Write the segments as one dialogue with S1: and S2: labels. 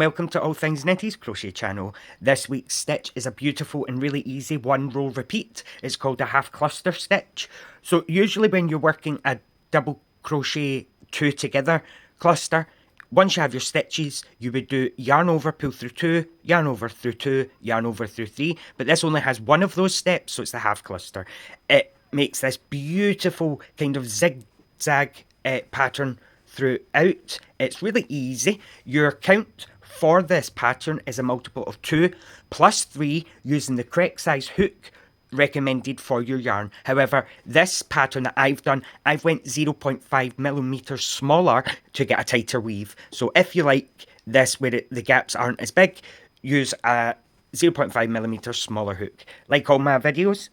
S1: welcome to All Things Nitty's Crochet channel. This week's stitch is a beautiful and really easy one row repeat. It's called a half cluster stitch. So usually when you're working a double crochet two together cluster, once you have your stitches, you would do yarn over, pull through two, yarn over through two, yarn over through three, but this only has one of those steps, so it's the half cluster. It makes this beautiful kind of zigzag pattern throughout. It's really easy. Your count for this pattern is a multiple of 2 plus 3 using the correct size hook recommended for your yarn. However, this pattern that I've done, I've went 0.5 millimeters smaller to get a tighter weave. So if you like this where the gaps aren't as big, use a 0.5 millimeters smaller hook. Like all my videos,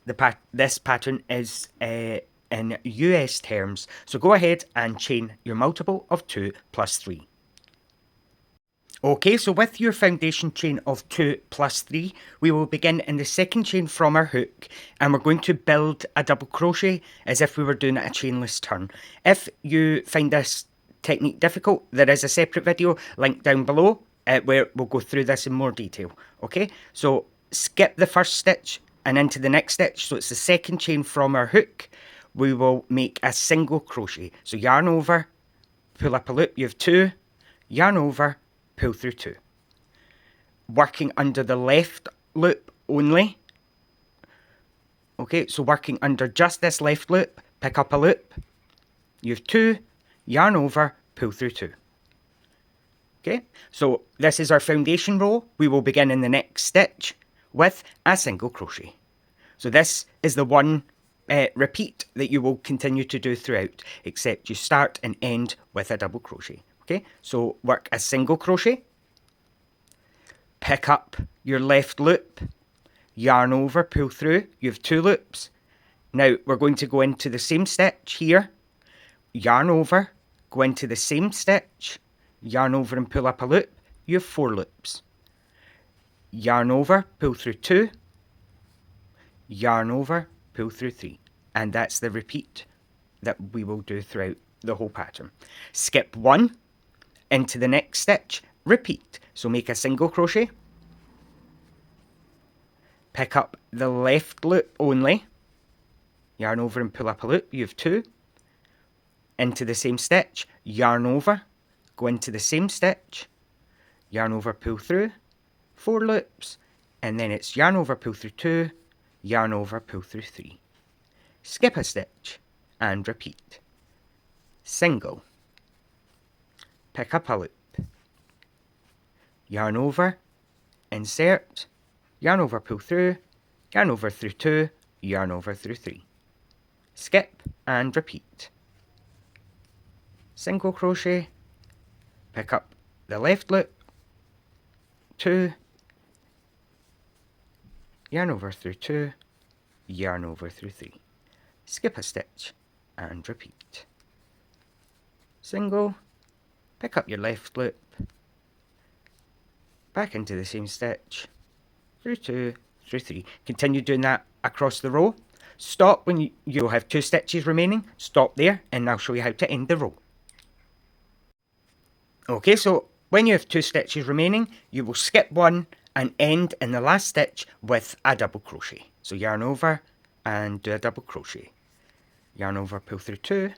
S1: this pattern is in US terms, so go ahead and chain your multiple of 2 plus 3. Okay, so with your foundation chain of 2 plus 3, we will begin in the second chain from our hook, and we're going to build a double crochet as if we were doing a chainless turn. If you find this technique difficult, there is a separate video linked down below where we'll go through this in more detail. Okay, so skip the first stitch and into the next stitch, so it's the second chain from our hook. We will make a single crochet. So yarn over, pull up a loop, you have 2, yarn over, pull through 2. Working under the left loop only. Okay, so working under just this left loop, pick up a loop, you have 2, yarn over, pull through 2. Okay, so this is our foundation row. We will begin in the next stitch with a single crochet. So this is the one repeat that you will continue to do throughout, except you start and end with a double crochet. Okay, so work a single crochet, pick up your left loop, yarn over, pull through, you have 2 loops. Now we're going to go into the same stitch here, yarn over, go into the same stitch, yarn over and pull up a loop, you have 4 loops. Yarn over, pull through 2, yarn over, pull through 3, and that's the repeat that we will do throughout the whole pattern. Skip 1 into the next stitch, repeat. So make a single crochet, pick up the left loop only, yarn over and pull up a loop, you have 2, into the same stitch, yarn over, go into the same stitch, yarn over, pull through, 4 loops, and then it's yarn over, pull through 2, yarn over, pull through 3. Skip a stitch and repeat. Single, pick up a loop, yarn over, insert, yarn over, pull through, yarn over through 2, yarn over through 3. Skip and repeat. Single crochet, pick up the left loop, 2, yarn over through 2, yarn over through 3. Skip a stitch and repeat. Single, pick up your left loop, back into the same stitch, through 2, through 3. Continue doing that across the row. Stop when you'll have 2 stitches remaining. Stop there and I'll show you how to end the row. Okay, so when you have 2 stitches remaining, you will skip 1 and end in the last stitch with a double crochet. So yarn over and do a double crochet. Yarn over, pull through 2,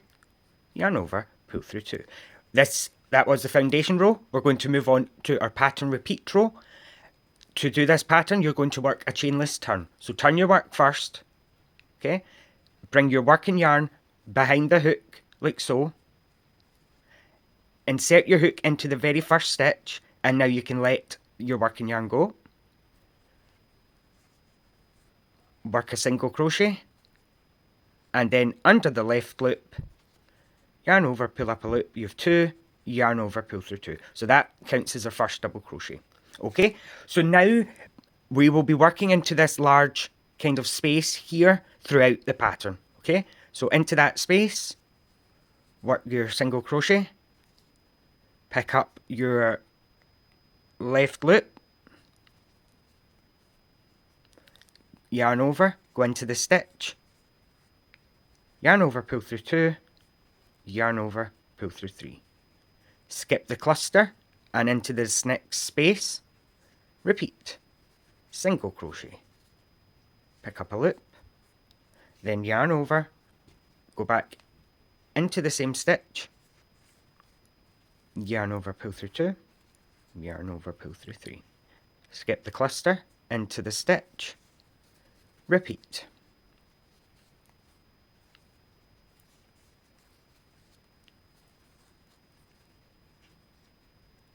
S1: yarn over, pull through 2. That was the foundation row. We're going to move on to our pattern repeat row. To do this pattern, you're going to work a chainless turn. So turn your work first. Okay, bring your working yarn behind the hook like so. Insert your hook into the very first stitch, and now you can let your working yarn go. Work a single crochet, and then under the left loop, yarn over, pull up a loop, you have 2, yarn over, pull through 2. So that counts as our first double crochet. Okay, so now we will be working into this large kind of space here throughout the pattern. Okay, so into that space, work your single crochet, pick up your left loop, yarn over, go into the stitch, yarn over, pull through 2, yarn over, pull through 3. Skip the cluster and into this next space, repeat, single crochet, pick up a loop, then yarn over, go back into the same stitch, yarn over, pull through 2, yarn over, pull through 3, skip the cluster, into the stitch, repeat.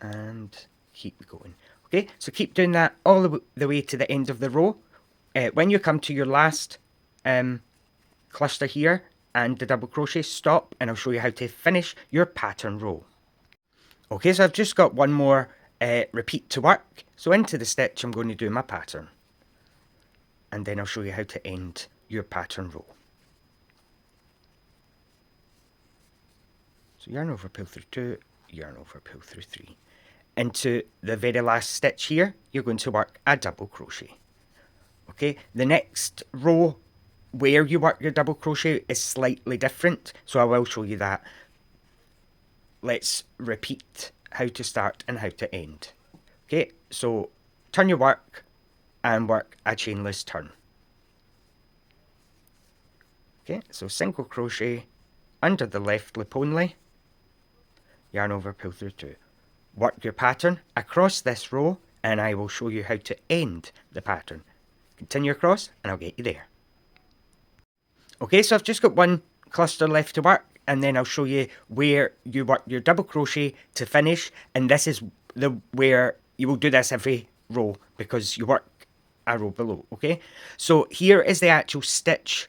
S1: And keep going. Okay, so keep doing that all the way to the end of the row. When you come to your last cluster here and the double crochet, stop, and I'll show you how to finish your pattern row. Okay, so I've just got one more repeat to work. So into the stitch I'm going to do my pattern, and then I'll show you how to end your pattern row. So yarn over, pull through 2, yarn over, pull through 3. Into the very last stitch here, you're going to work a double crochet. Okay, the next row where you work your double crochet is slightly different, so I will show you that. Let's repeat how to start and how to end. Okay, so turn your work and work a chainless turn. Okay, so single crochet under the left loop only, yarn over, pull through 2. Work your pattern across this row, and I will show you how to end the pattern. Continue across and I'll get you there. Okay, so I've just got one cluster left to work, and then I'll show you where you work your double crochet to finish, and this is where you will do this every row because you work a row below. Okay, so here is the actual stitch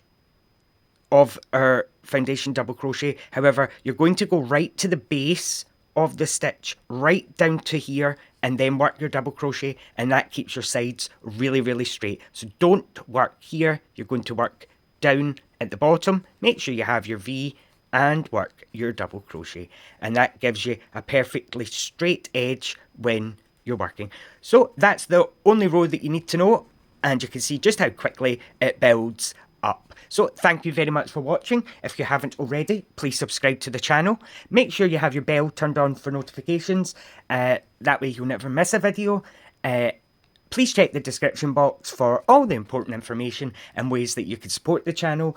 S1: of our foundation double crochet. However, you're going to go right to the base of the stitch, right down to here, and then work your double crochet, and that keeps your sides really straight. So don't work here, you're going to work down at the bottom, make sure you have your V, and work your double crochet, and that gives you a perfectly straight edge when you're working. So that's the only row that you need to know, and you can see just how quickly it builds up. So thank you very much for watching. If you haven't already, please subscribe to the channel. Make sure you have your bell turned on for notifications. That way you'll never miss a video. Please check the description box for all the important information and ways that you can support the channel,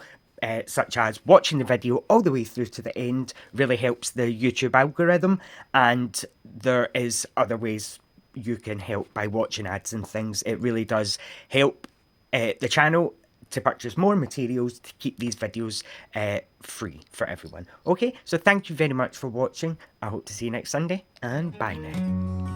S1: such as watching the video all the way through to the end. Really helps the YouTube algorithm, and there is other ways you can help by watching ads and things. It really does help the channel to purchase more materials to keep these videos free for everyone. Okay, so thank you very much for watching. I hope to see you next Sunday, and bye now.